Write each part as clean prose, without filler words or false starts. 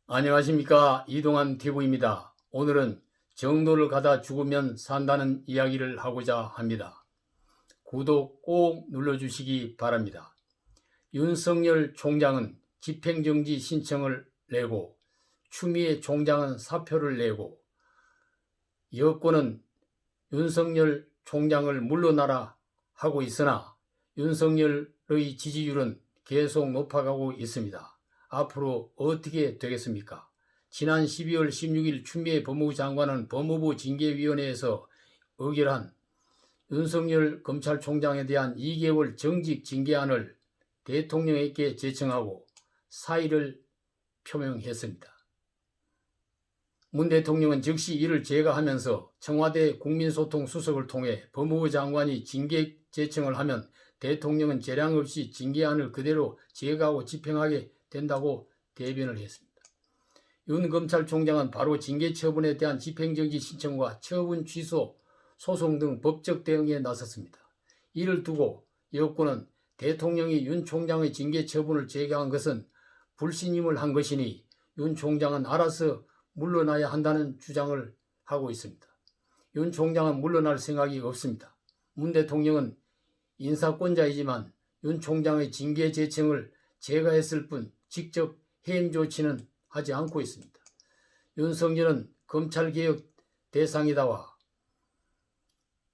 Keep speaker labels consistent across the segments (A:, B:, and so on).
A: 안녕하십니까, 이동환 TV입니다. 오늘은 정도를 가다 죽으면 산다는 이야기를 하고자 합니다. 구독 꼭 눌러주시기 바랍니다. 윤석열 총장은 집행정지 신청을 내고 추미애 총장은 사표를 내고 여권은 윤석열 총장을 물러나라 하고 있으나 윤석열의 지지율은 계속 높아가고 있습니다. 앞으로 어떻게 되겠습니까? 지난 12월 16일 추미애 법무부 장관은 법무부 징계위원회에서 의결한 윤석열 검찰총장에 대한 2개월 정직 징계안을 대통령에게 제청하고 사의를 표명했습니다. 문 대통령은 즉시 이를 제거하면서 청와대 국민소통수석을 통해 법무부 장관이 징계 제청을 하면 대통령은 재량 없이 징계안을 그대로 제거하고 집행하게 된다고 대변을 했습니다. 윤 검찰총장은 바로 징계 처분에 대한 집행정지 신청과 처분 취소, 소송 등 법적 대응에 나섰습니다. 이를 두고 여권은 대통령이 윤 총장의 징계 처분을 제기한 것은 불신임을 한 것이니 윤 총장은 알아서 물러나야 한다는 주장을 하고 있습니다. 윤 총장은 물러날 생각이 없습니다. 문 대통령은 인사권자이지만 윤 총장의 징계 제청을 제거했을 뿐 직접 해임 조치는 하지 않고 있습니다. 윤석열은 검찰개혁 대상이다와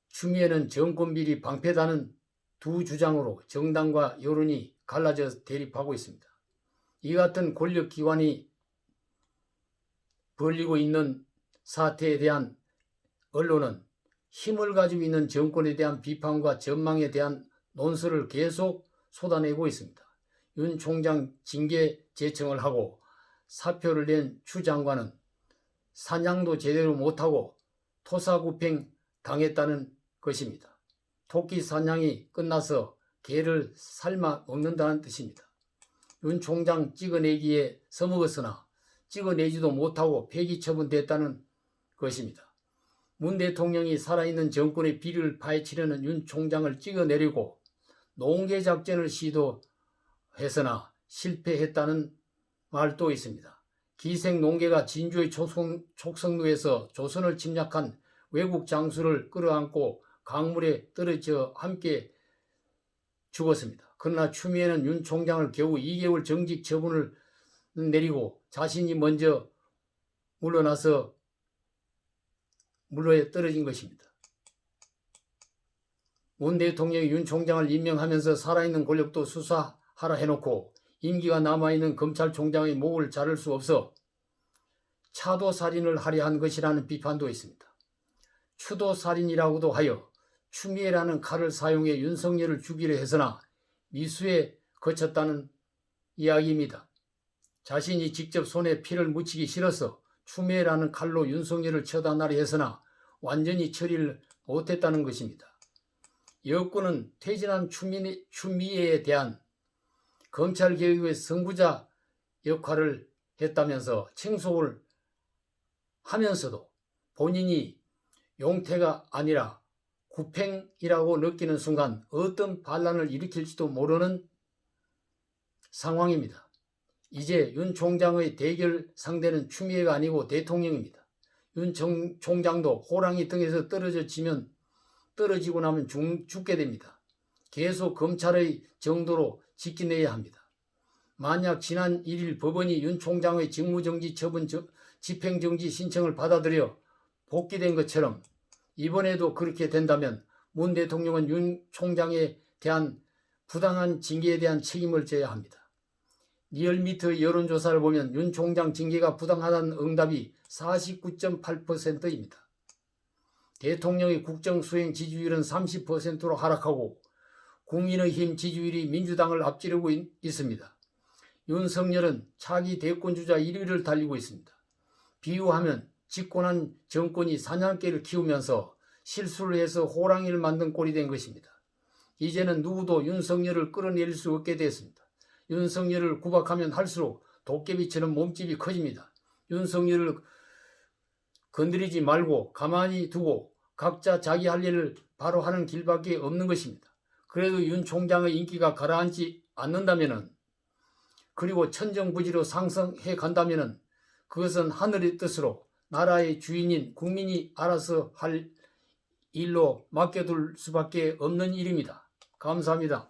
A: 추미애는 정권비리 방패다는 두 주장으로 정당과 여론이 갈라져 대립하고 있습니다. 이 같은 권력기관이 벌리고 있는 사태에 대한 언론은 힘을 가지고 있는 정권에 대한 비판과 전망에 대한 논설을 계속 쏟아내고 있습니다. 윤 총장 징계 제청을 하고 사표를 낸 추 장관은 사냥도 제대로 못하고 토사구팽 당했다는 것입니다. 토끼 사냥이 끝나서 개를 삶아 먹는다는 뜻입니다. 윤 총장 찍어내기에 써먹었으나 찍어내지도 못하고 폐기 처분됐다는 것입니다. 문 대통령이 살아있는 정권의 비리를 파헤치려는 윤 총장을 찍어내리고 농계 작전을 시도했으나 실패했다는 말도 있습니다. 기생 농계가 진주의 촉성루에서 조선을 침략한 외국 장수를 끌어안고 강물에 떨어져 함께 죽었습니다. 그러나 추미애는 윤 총장을 겨우 2개월 정직 처분을 내리고 자신이 먼저 물러나서 물러에 떨어진 것입니다. 문 대통령이 윤 총장을 임명하면서 살아있는 권력도 수사하라 해놓고 임기가 남아있는 검찰총장의 목을 자를 수 없어 차도살인을 하려 한 것이라는 비판도 있습니다. 추도살인이라고도 하여 추미애라는 칼을 사용해 윤석열을 죽이려 했으나 미수에 거쳤다는 이야기입니다. 자신이 직접 손에 피를 묻히기 싫어서 추미애라는 칼로 윤석열을 처단하려 했으나 완전히 처리를 못했다는 것입니다. 여권은 퇴진한 추미애에 대한 검찰개혁의 선구자 역할을 했다면서 칭송을 하면서도 본인이 용태가 아니라 구팽이라고 느끼는 순간 어떤 반란을 일으킬지도 모르는 상황입니다. 이제 윤 총장의 대결 상대는 추미애가 아니고 대통령입니다. 윤 총장도 호랑이 등에서 떨어지고 나면 죽게 됩니다. 계속 검찰의 정도로 지켜내야 합니다. 만약 지난 1일 법원이 윤 총장의 직무정지 처분 집행정지 신청을 받아들여 복귀된 것처럼 이번에도 그렇게 된다면 문 대통령은 윤 총장에 대한 부당한 징계에 대한 책임을 져야 합니다. 리얼미터 여론조사를 보면 윤 총장 징계가 부당하다는 응답이 49.8%입니다. 대통령의 국정수행 지지율은 30%로 하락하고 국민의힘 지지율이 민주당을 앞지르고 있습니다. 윤석열은 차기 대권주자 1위를 달리고 있습니다. 비유하면 집권한 정권이 사냥개를 키우면서 실수를 해서 호랑이를 만든 꼴이 된 것입니다. 이제는 누구도 윤석열을 끌어내릴 수 없게 됐습니다. 윤석열을 구박하면 할수록 도깨비처럼 몸집이 커집니다. 윤석열을 건드리지 말고 가만히 두고 각자 자기 할 일을 바로 하는 길밖에 없는 것입니다. 그래도 윤 총장의 인기가 가라앉지 않는다면 그리고 천정부지로 상승해 간다면 그것은 하늘의 뜻으로 나라의 주인인 국민이 알아서 할 일로 맡겨둘 수밖에 없는 일입니다. 감사합니다.